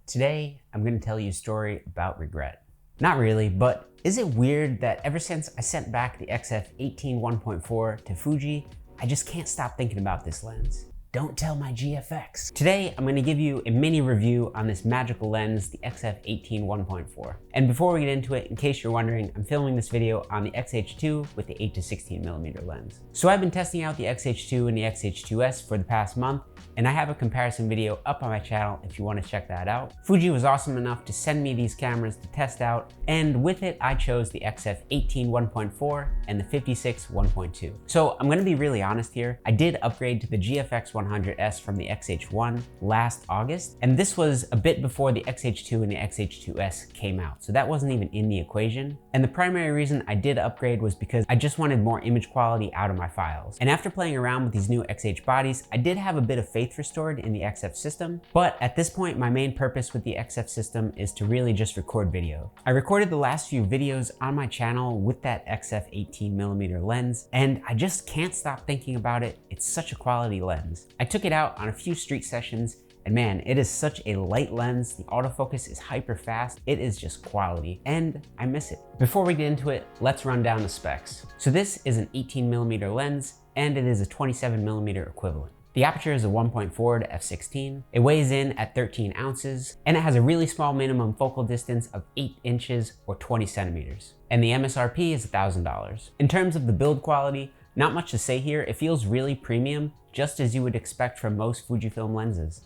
Today, I'm going to tell you a story about regret. Not really, but is it weird that ever since I sent back the XF18 1.4 to Fuji, I just can't stop thinking about this lens? Don't tell my GFX. Today, I'm going to give you a mini review on this magical lens, the XF18 1.4. And before we get into it, in case you're wondering, I'm filming this video on the XH2 with the 8 to 16mm lens. So I've been testing out the XH2 and the XH2S for the past month, and I have a comparison video up on my channel if you want to check that out. Fuji was awesome enough to send me these cameras to test out, and with it, I chose the XF18 1.4 and the 56 1.2. So I'm going to be really honest here. I did upgrade to the GFX 100S from the XH1 last August, and this was a bit before the XH2 and the XH2S came out, so that wasn't even in the equation. And the primary reason I did upgrade was because I just wanted more image quality out of my files. And after playing around with these new XH bodies, I did have a bit of faith restored in the XF system, but at this point, my main purpose with the XF system is to really just record video. I recorded the last few videos on my channel with that XF 18mm lens, and I just can't stop thinking about it. It's such a quality lens. I took it out on a few street sessions, and man, it is such a light lens. The autofocus is hyper fast. It is just quality, and I miss it. Before we get into it, let's run down the specs. So this is an 18mm lens, and it is a 27mm equivalent. The aperture is a 1.4 to f16. It weighs in at 13 ounces, and it has a really small minimum focal distance of 8 inches or 20 centimeters. And the MSRP is $1,000. In terms of the build quality, not much to say here. It feels really premium, just as you would expect from most Fujifilm lenses.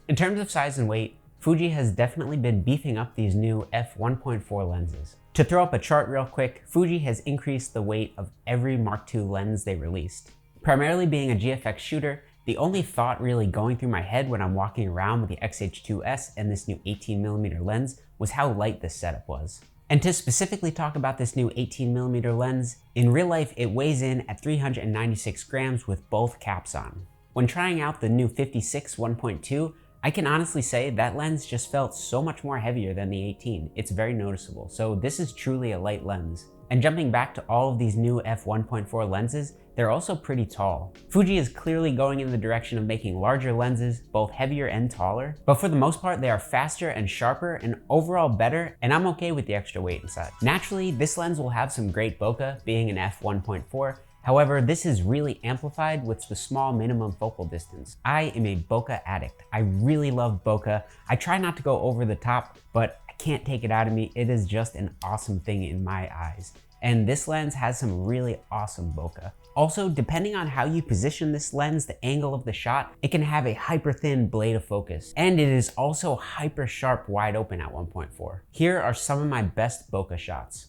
In terms of size and weight, Fuji has definitely been beefing up these new f1.4 lenses. To throw up a chart real quick, Fuji has increased the weight of every Mark II lens they released. Primarily being a GFX shooter, the only thought really going through my head when I'm walking around with the XH2S and this new 18mm lens was how light this setup was. And to specifically talk about this new 18mm lens, in real life it weighs in at 396 grams with both caps on. When trying out the new 56 1.2, I can honestly say that lens just felt so much more heavier than the 18. It's very noticeable, so this is truly a light lens. And jumping back to all of these new f1.4 lenses, they're also pretty tall. Fuji is clearly going in the direction of making larger lenses, both heavier and taller, but for the most part, they are faster and sharper and overall better, and I'm okay with the extra weight inside. Naturally, this lens will have some great bokeh, being an f1.4, however, this is really amplified with the small minimum focal distance. I am a bokeh addict. I really love bokeh. I try not to go over the top, but I can't take it out of me. It is just an awesome thing in my eyes. And this lens has some really awesome bokeh. Also, depending on how you position this lens, the angle of the shot, it can have a hyper thin blade of focus. And it is also hyper sharp wide open at 1.4. Here are some of my best bokeh shots.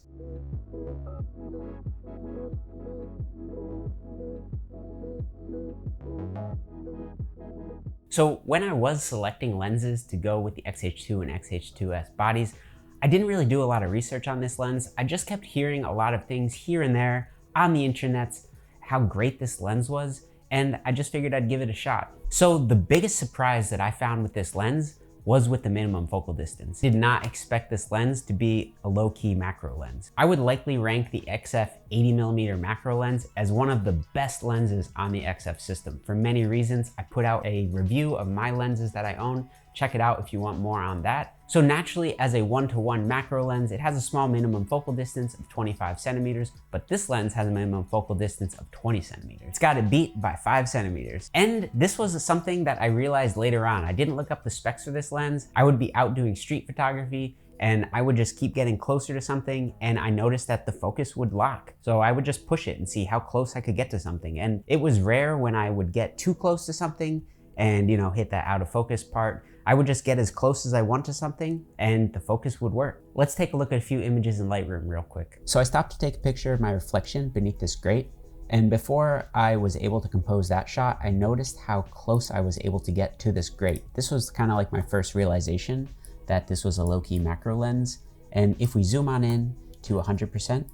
So when I was selecting lenses to go with the XH2 and XH2S bodies, I didn't really do a lot of research on this lens. I just kept hearing a lot of things here and there on the internets, how great this lens was, and I just figured I'd give it a shot. So the biggest surprise that I found with this lens was with the minimum focal distance. Did not expect this lens to be a low-key macro lens. I would likely rank the XF 80mm macro lens as one of the best lenses on the XF system. For many reasons, I put out a review of my lenses that I own. Check it out if you want more on that. So naturally, as a 1:1 macro lens, it has a small minimum focal distance of 25 centimeters, but this lens has a minimum focal distance of 20 centimeters. It's got it beat by 5 centimeters. And this was something that I realized later on. I didn't look up the specs for this lens. I would be out doing street photography, and I would just keep getting closer to something, and I noticed that the focus would lock. So I would just push it and see how close I could get to something. And it was rare when I would get too close to something and, you know, hit that out of focus part. I would just get as close as I want to something and the focus would work. Let's take a look at a few images in Lightroom real quick. So I stopped to take a picture of my reflection beneath this grate, and before I was able to compose that shot, I noticed how close I was able to get to this grate. This was kind of like my first realization that this was a low-key macro lens. And if we zoom on in to 100%,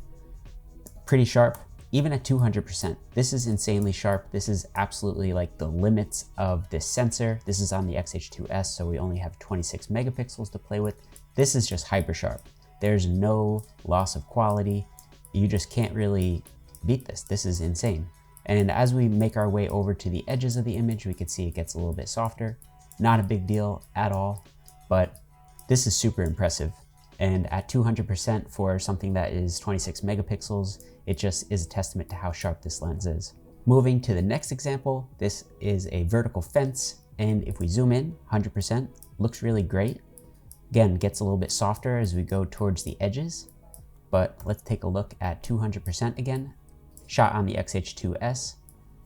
pretty sharp. Even at 200%, this is insanely sharp. This is absolutely like the limits of this sensor. This is on the XH2S, so we only have 26 megapixels to play with. This is just hyper sharp. There's no loss of quality. you just can't really beat this. This is insane. And as we make our way over to the edges of the image, we can see it gets a little bit softer. Not a big deal at all, but this is super impressive. And at 200% for something that is 26 megapixels, it just is a testament to how sharp this lens is. Moving to the next example, this is a vertical fence. And if we zoom in, 100%, looks really great. Again, gets a little bit softer as we go towards the edges, but let's take a look at 200% again. Shot on the XH2S,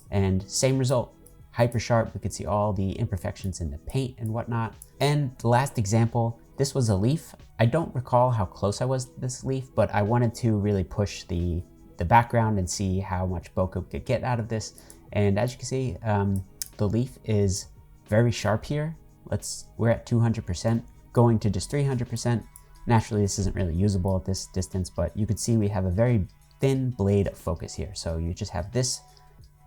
and same result, hyper sharp. We could see all the imperfections in the paint and whatnot. And the last example, this was a leaf. I don't recall how close I was to this leaf, but I wanted to really push the background and see how much bokeh could get out of this. And as you can see, the leaf is very sharp here. We're at 200%, going to just 300%. Naturally, this isn't really usable at this distance, but you could see we have a very thin blade of focus here. So you just have this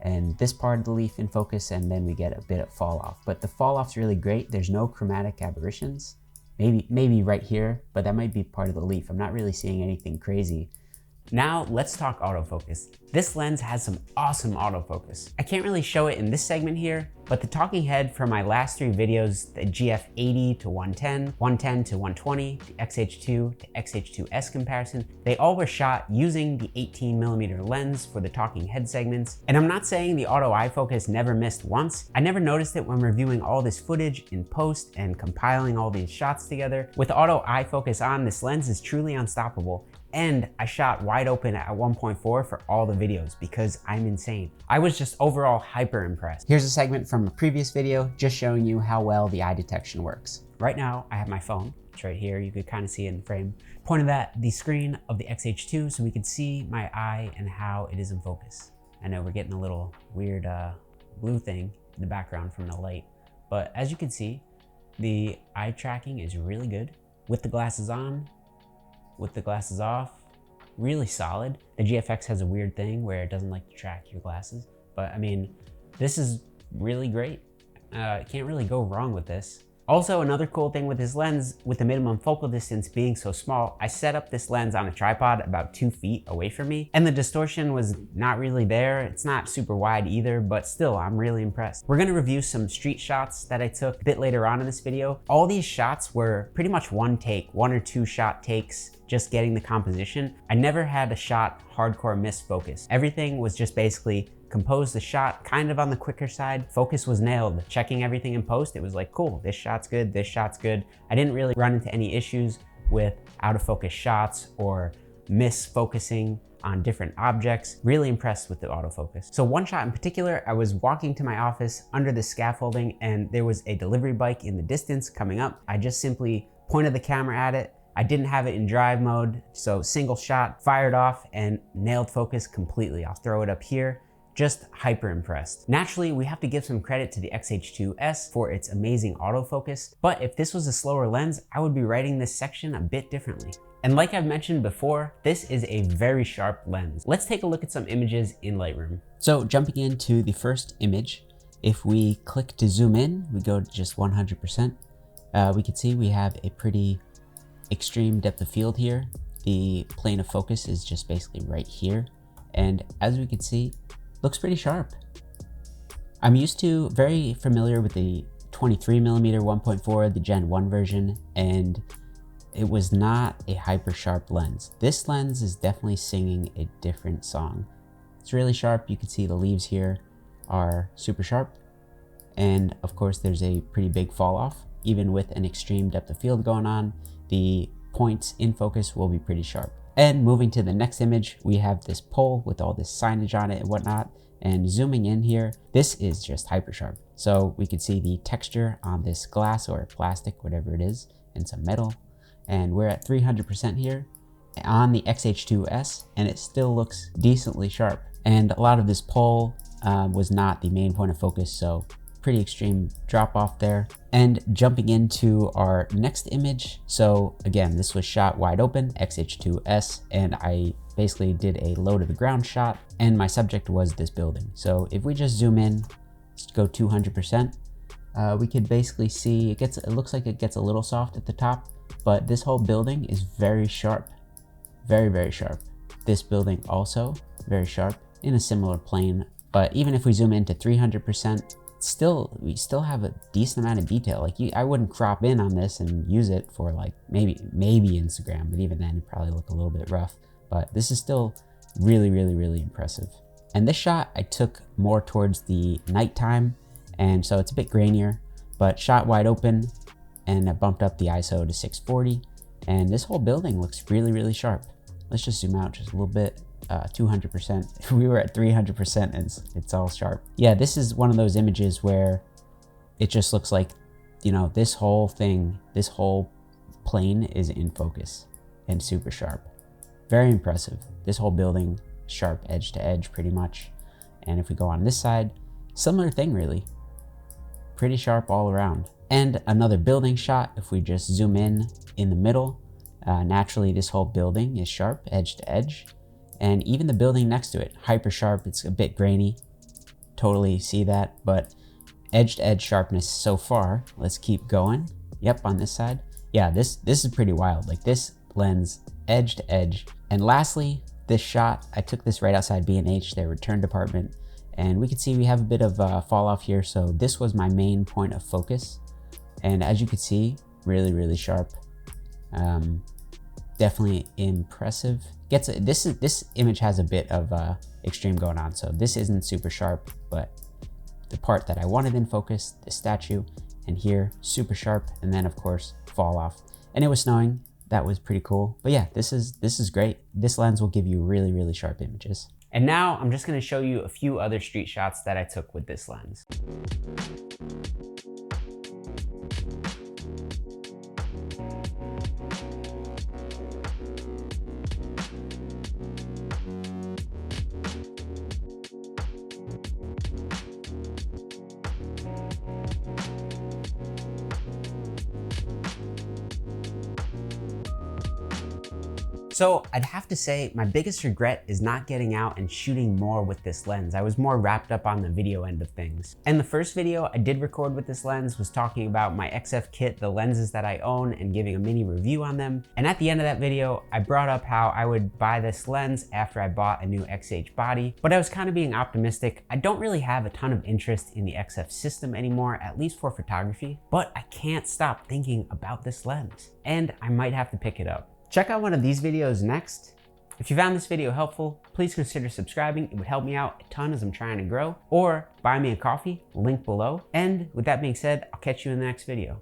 and this part of the leaf in focus, and then we get a bit of fall off. But the fall off's really great. There's no chromatic aberrations. Maybe right here, but that might be part of the leaf. I'm not really seeing anything crazy. Now let's talk autofocus. This lens has some awesome autofocus. I can't really show it in this segment here, but the talking head from my last 3 videos, the GF80 to 110, 110 to 120, the XH2 to XH2S comparison, they all were shot using the 18mm lens for the talking head segments. And I'm not saying the auto eye focus never missed once. I never noticed it when reviewing all this footage in post and compiling all these shots together. With auto eye focus on, this lens is truly unstoppable. And I shot wide open at 1.4 for all the videos because I'm insane. I was just overall hyper impressed. Here's a segment from a previous video just showing you how well the eye detection works. Right now, I have my phone. It's right here. You could kind of see it in frame. Pointed at the screen of the XH2 so we could see my eye and how it is in focus. I know we're getting a little weird blue thing in the background from the light, but as you can see, the eye tracking is really good. With the glasses on, with the glasses off, really solid. The GFX has a weird thing where it doesn't like to track your glasses, but I mean, this is really great. Can't really go wrong with this. Also, another cool thing with this lens, with the minimum focal distance being so small, I set up this lens on a tripod about 2 feet away from me, and the distortion was not really there. It's not super wide either, but still, I'm really impressed. We're gonna review some street shots that I took a bit later on in this video. All these shots were pretty much one take, 1 or 2 shot takes, just getting the composition. I never had a shot hardcore miss focus. Everything was just basically compose the shot kind of on the quicker side. Focus was nailed. Checking everything in post, it was like, cool, this shot's good, this shot's good. I didn't really run into any issues with out of focus shots or misfocusing on different objects. Really impressed with the autofocus. So one shot in particular, I was walking to my office under the scaffolding and there was a delivery bike in the distance coming up. I just simply pointed the camera at it. I didn't have it in drive mode, so single shot, fired off and nailed focus completely. I'll throw it up here. Just hyper impressed. Naturally, we have to give some credit to the XH2S for its amazing autofocus, but if this was a slower lens, I would be writing this section a bit differently. And like I've mentioned before, this is a very sharp lens. Let's take a look at some images in Lightroom. So jumping into the first image, if we click to zoom in, we go to just 100%, we can see we have a pretty extreme depth of field here. The plane of focus is just basically right here. And as we can see, looks pretty sharp. I'm very familiar with the 23mm 1.4, the Gen 1 version, and it was not a hyper sharp lens. This lens is definitely singing a different song. It's really sharp. You can see the leaves here are super sharp. And of course, there's a pretty big fall off. Even with an extreme depth of field going on, the points in focus will be pretty sharp. And moving to the next image, we have this pole with all this signage on it and whatnot. And zooming in here, this is just hyper sharp. So we can see the texture on this glass or plastic, whatever it is, and some metal. And we're at 300% here on the XH2S, and it still looks decently sharp. And a lot of this pole was not the main point of focus, so pretty extreme drop off there. And jumping into our next image. So again, this was shot wide open, XH2S, and I basically did a low to the ground shot, and my subject was this building. So if we just zoom in, let's go 200%, we could basically see it looks like it gets a little soft at the top, but this whole building is very sharp, very, very sharp. This building also very sharp in a similar plane, but even if we zoom into 300%, we still have a decent amount of detail. Like I wouldn't crop in on this and use it for like maybe Instagram, but even then it'd probably look a little bit rough. But this is still really, really, really impressive. And this shot I took more towards the nighttime, and so it's a bit grainier, but shot wide open, and I bumped up the ISO to 640, and this whole building looks really, really sharp. Let's just zoom out just a little bit. 200%. We were at 300% and it's all sharp. Yeah, this is one of those images where it just looks like, you know, this whole thing, this whole plane is in focus and super sharp. Very impressive. This whole building, sharp edge to edge pretty much. And if we go on this side, similar thing really. Pretty sharp all around. And another building shot, if we just zoom in the middle, naturally this whole building is sharp edge to edge. And even the building next to it, hyper sharp. It's a bit grainy, totally see that, but edge to edge sharpness so far. Let's keep going. Yep, on this side. Yeah, this is pretty wild. Like this lens, edge to edge. And lastly, this shot, I took this right outside B&H, their return department, and we can see we have a bit of fall off here. So this was my main point of focus. And as you can see, really, really sharp. Definitely impressive. This image has a bit of extreme going on, so this isn't super sharp, but the part that I wanted in focus, the statue, and here super sharp, and then of course fall off. And it was snowing. That was pretty cool. But yeah, this is great. This lens will give you really, really sharp images. And now I'm just going to show you a few other street shots that I took with this lens. So I'd have to say my biggest regret is not getting out and shooting more with this lens. I was more wrapped up on the video end of things. And the first video I did record with this lens was talking about my XF kit, the lenses that I own, and giving a mini review on them. And at the end of that video, I brought up how I would buy this lens after I bought a new XH body, but I was kind of being optimistic. I don't really have a ton of interest in the XF system anymore, at least for photography, but I can't stop thinking about this lens, and I might have to pick it up. Check out one of these videos next. If you found this video helpful, please consider subscribing. It would help me out a ton as I'm trying to grow. Or buy me a coffee, link below. And with that being said, I'll catch you in the next video.